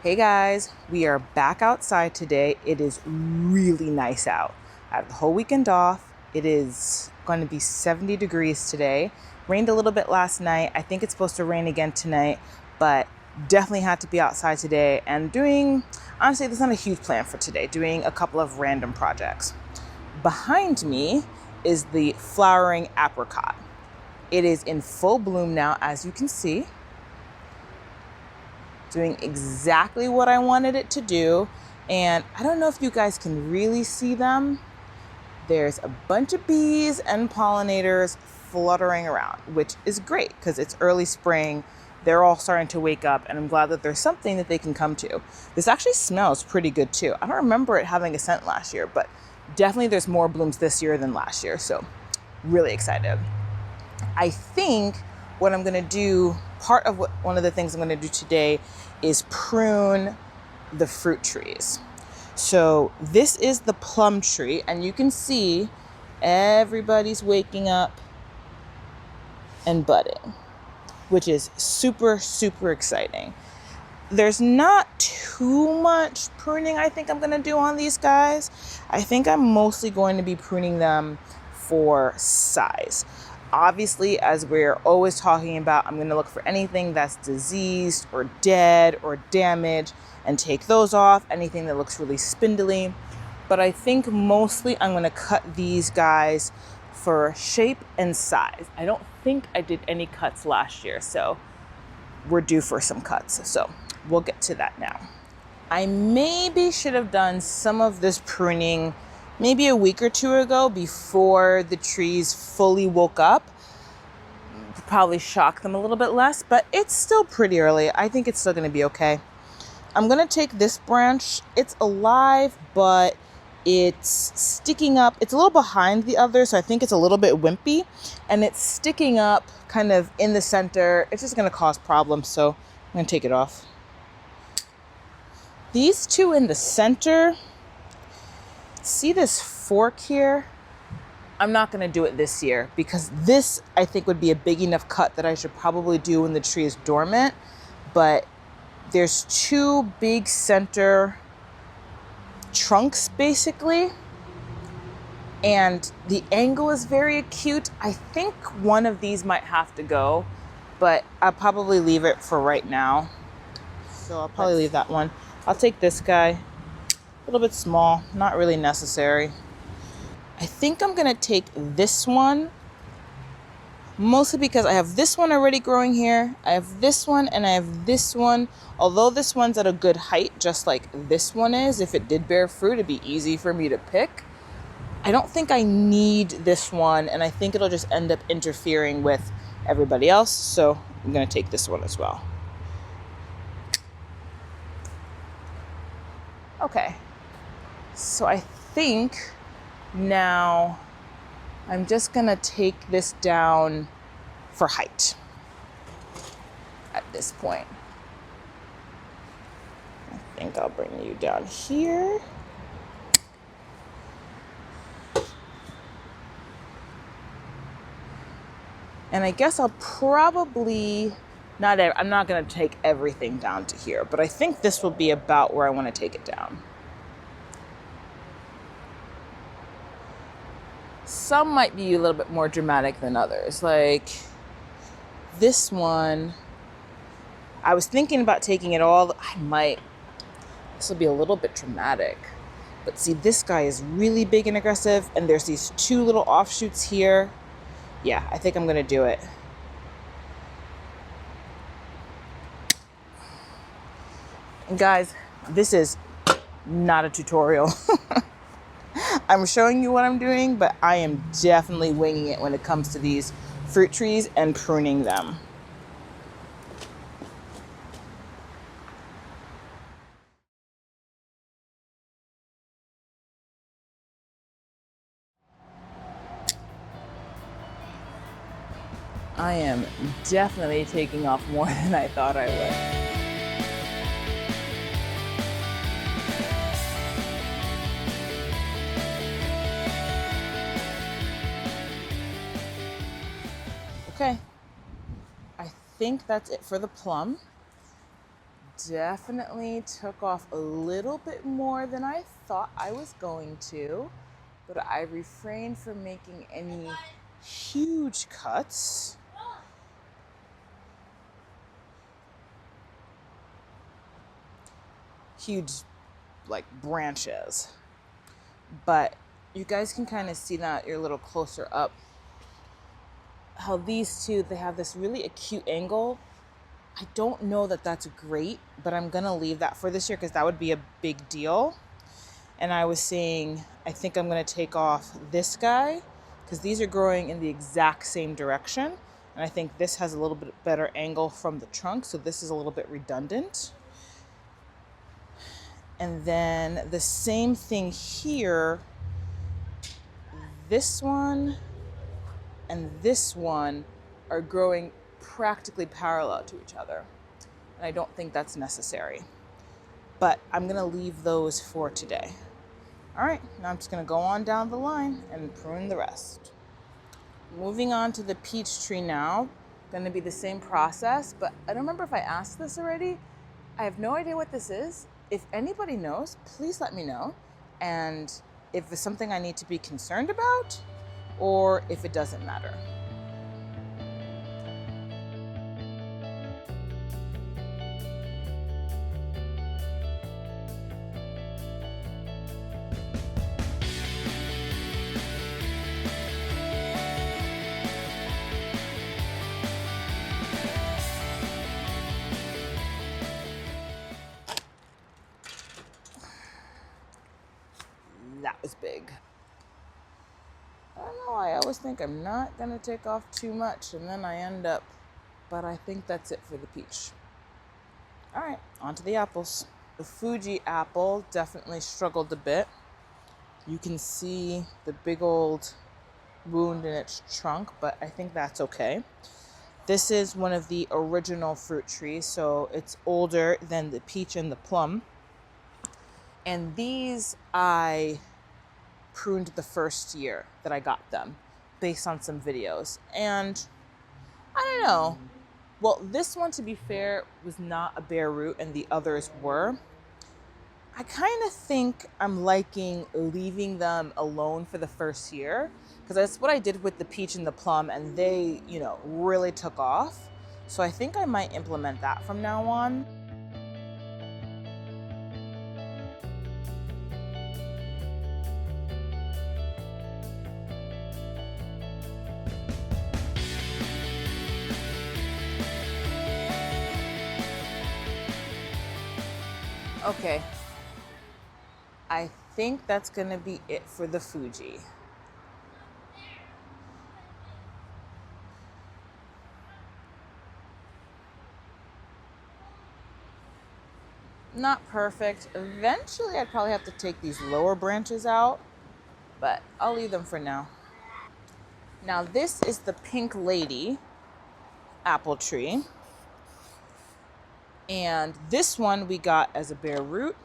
Hey guys, we are back outside today. It is really nice out. I have the whole weekend off. It is going to be 70 degrees today. Rained a little bit last night. I think it's supposed to rain again tonight, but definitely had to be outside today and honestly, there's not a huge plan for today, doing a couple of random projects. Behind me is the flowering apricot. It is in full bloom now, as you can see, doing exactly what I wanted it to do. And I don't know if you guys can really see them. There's a bunch of bees and pollinators fluttering around, which is great because it's early spring. They're all starting to wake up, and I'm glad that there's something that they can come to. This actually smells pretty good too. I don't remember it having a scent last year, but definitely there's more blooms this year than last year. So really excited. I think what I'm going to do, one of the things I'm going to do today is prune the fruit trees. So this is the plum tree, and you can see everybody's waking up and budding, which is super, super exciting. There's not too much pruning I think I'm going to do on these guys. I think I'm mostly going to be pruning them for size. Obviously, as we're always talking about, I'm going to look for anything that's diseased or dead or damaged and take those off, anything that looks really spindly. But I think mostly I'm going to cut these guys for shape and size. I don't think I did any cuts last year, so we're due for some cuts. So we'll get to that now. I maybe should have done some of this pruning maybe a week or two ago before the trees fully woke up. Probably shock them a little bit less, but it's still pretty early. I think it's still going to be okay. I'm going to take this branch. It's alive, but it's sticking up. It's a little behind the other, so I think it's a little bit wimpy, and it's sticking up kind of in the center. It's just going to cause problems, so I'm going to take it off. These two in the center, see this fork here? I'm not going to do it this year because this, I think, would be a big enough cut that I should probably do when the tree is dormant. But there's two big center trunks, basically. And the angle is very acute. I think one of these might have to go, but I'll probably leave it for right now. So I'll probably leave that one. I'll take this guy. A little bit small, not really necessary. I think I'm gonna take this one, mostly because I have this one already growing here. I have this one and I have this one. Although this one's at a good height, just like this one is, if it did bear fruit, it'd be easy for me to pick. I don't think I need this one, and I think it'll just end up interfering with everybody else. So I'm gonna take this one as well. Okay, so I think now I'm just gonna take this down for height at this point. I think I'll bring you down here. And I guess I'll probably, I'm not gonna take everything down to here, but I think this will be about where I wanna take it down. Some might be a little bit more dramatic than others. Like this one, I was thinking about taking it all. This will be a little bit dramatic. But see, this guy is really big and aggressive, and there's these two little offshoots here. Yeah, I think I'm gonna do it. And guys, this is not a tutorial. I'm showing you what I'm doing, but I am definitely winging it when it comes to these fruit trees and pruning them. I am definitely taking off more than I thought I would. Okay, I think that's it for the plum. definitely took off a little bit more than I thought I was going to, but I refrained from making any huge cuts. Huge, like, branches. But you guys can kind of see that you're a little closer up. How these two, they have this really acute angle. I don't know that that's great, but I'm going to leave that for this year because that would be a big deal. And I was saying, I think I'm going to take off this guy because these are growing in the exact same direction. And I think this has a little bit better angle from the trunk. So this is a little bit redundant. And then the same thing here. This one and this one are growing practically parallel to each other. And I don't think that's necessary. But I'm going to leave those for today. All right, now I'm just going to go on down the line and prune the rest. Moving on to the peach tree now. Going to be the same process, but I don't remember if I asked this already. I have no idea what this is. If anybody knows, please let me know. And if it's something I need to be concerned about, or if it doesn't matter. That was big. I don't know, I always think I'm not gonna take off too much and then I end up, but I think that's it for the peach. All right, on to the apples. The Fuji apple definitely struggled a bit. You can see the big old wound in its trunk, but I think that's okay. This is one of the original fruit trees, so it's older than the peach and the plum. And these I pruned the first year that I got them based on some videos. And I don't know. Well, this one, to be fair, was not a bare root and the others were. I kind of think I'm liking leaving them alone for the first year because that's what I did with the peach and the plum and they, really took off. So I think I might implement that from now on. Okay. I think that's going to be it for the Fuji. Not perfect. Eventually, I'd probably have to take these lower branches out, but I'll leave them for now. Now, this is the Pink Lady apple tree. And this one we got as a bare root,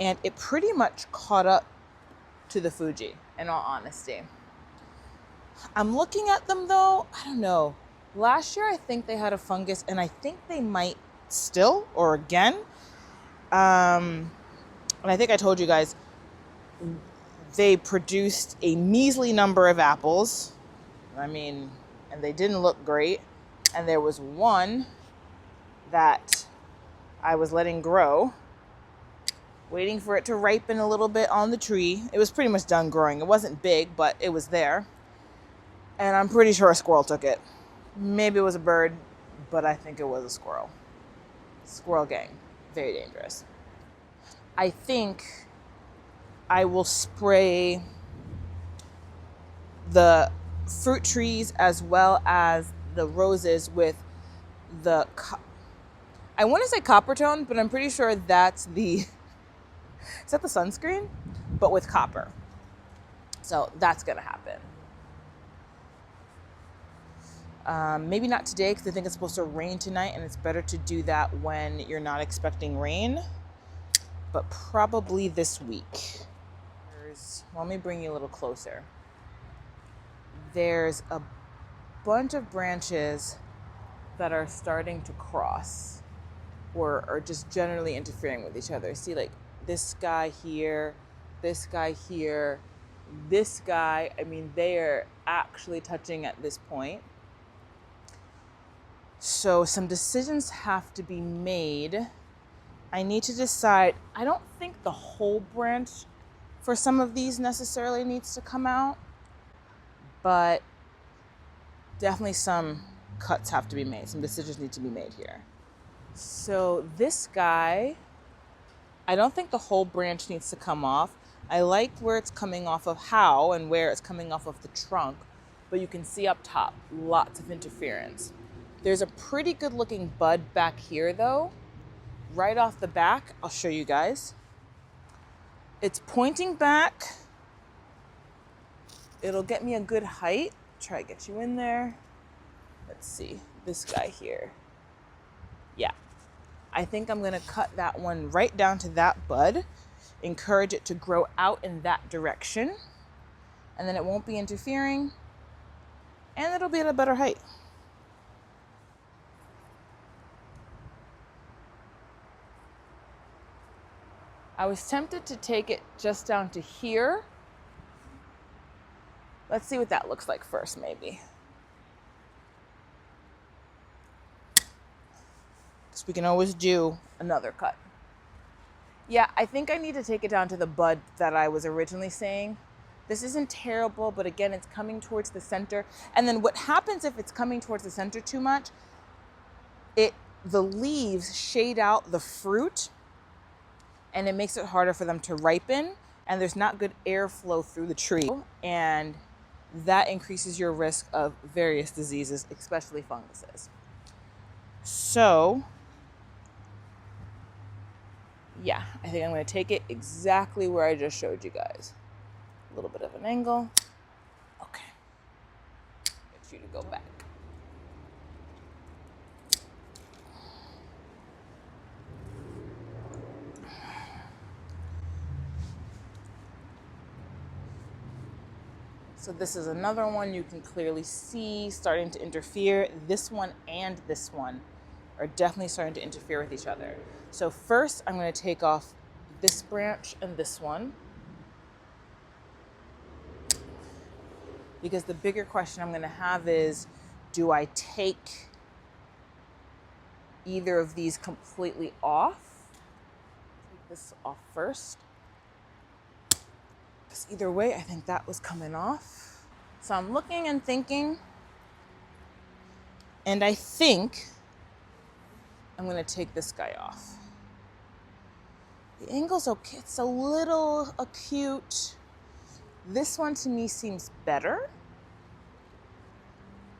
and it pretty much caught up to the Fuji, in all honesty. I'm looking at them though, I don't know. Last year, I think they had a fungus, and I think they might still, or again. And I think I told you guys, they produced a measly number of apples. And they didn't look great. And there was one that I was letting grow, waiting for it to ripen a little bit on the tree. It was pretty much done growing. It wasn't big, but it was there. And I'm pretty sure a squirrel took it. Maybe it was a bird, but I think it was a squirrel. Squirrel gang, very dangerous. I think I will spray the fruit trees as well as the roses with the, I want to say copper tone, but I'm pretty sure that's is that the sunscreen? But with copper. So that's going to happen. Maybe not today because I think it's supposed to rain tonight and it's better to do that when you're not expecting rain, but probably this week. Let me bring you a little closer. There's a bunch of branches that are starting to cross. or are just generally interfering with each other. See, like this guy here, this guy here, this guy, I mean, they are actually touching at this point. So some decisions have to be made. I need to decide. I don't think the whole branch for some of these necessarily needs to come out, but definitely some cuts have to be made. Some decisions need to be made here. So this guy, I don't think the whole branch needs to come off. I like where it's coming off of how and where it's coming off of the trunk, but you can see up top, lots of interference. There's a pretty good looking bud back here though. Right off the back, I'll show you guys. It's pointing back. It'll get me a good height. Try to get you in there. Let's see, this guy here. Yeah, I think I'm gonna cut that one right down to that bud, encourage it to grow out in that direction, and then it won't be interfering, and it'll be at a better height. I was tempted to take it just down to here. Let's see what that looks like first, maybe. Because we can always do another cut. Yeah, I think I need to take it down to the bud that I was originally saying. This isn't terrible, but again, it's coming towards the center. And then what happens if it's coming towards the center too much, the leaves shade out the fruit, and it makes it harder for them to ripen, and there's not good airflow through the tree, and that increases your risk of various diseases, especially funguses. So yeah, I think I'm going to take it exactly where I just showed you guys. A little bit of an angle. Okay. Get you to go back. So this is another one you can clearly see starting to interfere. This one and this one are definitely starting to interfere with each other. So first I'm going to take off this branch and this one, because the bigger question I'm going to have is, do I take either of these completely off? Take this off first. Because either way, I think that was coming off. So I'm looking and thinking, and I think I'm going to take this guy off. The angle's okay. It's a little acute. This one to me seems better.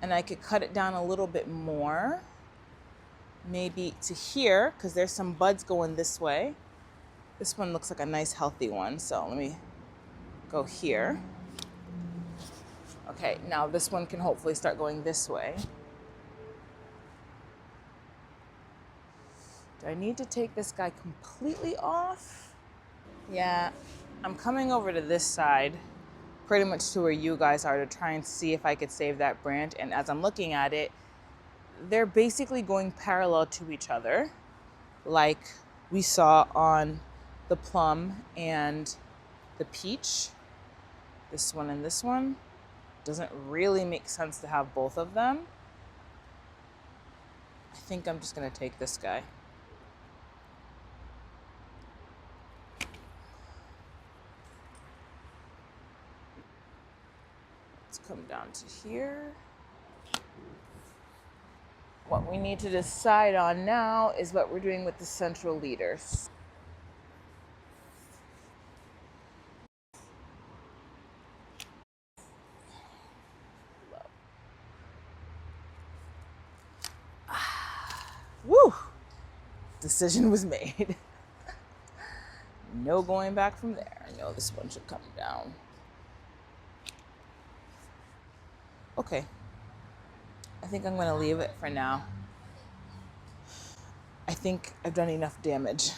And I could cut it down a little bit more. Maybe to here, because there's some buds going this way. This one looks like a nice healthy one. So let me go here. Okay, now this one can hopefully start going this way. Do I need to take this guy completely off? Yeah, I'm coming over to this side, pretty much to where you guys are, to try and see if I could save that branch. And as I'm looking at it, they're basically going parallel to each other, like we saw on the plum and the peach. This one and this one. Doesn't really make sense to have both of them. I think I'm just gonna take this guy. Let's come down to here. What we need to decide on now is what we're doing with the central leaders. Woo! Decision was made. No going back from there. I know this one should come down. Okay. I think I'm going to leave it for now. I think I've done enough damage.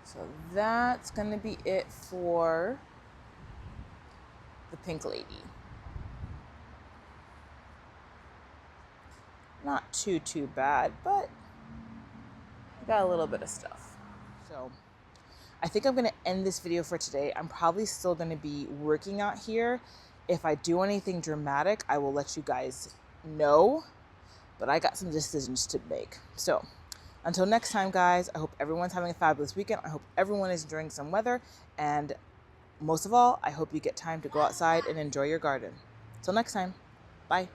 So that's going to be it for the pink lady. Not too bad, but got a little bit of stuff. So I think I'm gonna end this video for today. I'm probably still gonna be working out here. If I do anything dramatic, I will let you guys know, but I got some decisions to make. So until next time, guys, I hope everyone's having a fabulous weekend. I hope everyone is enjoying some weather, and most of all, I hope you get time to go outside and enjoy your garden. Till next time, bye.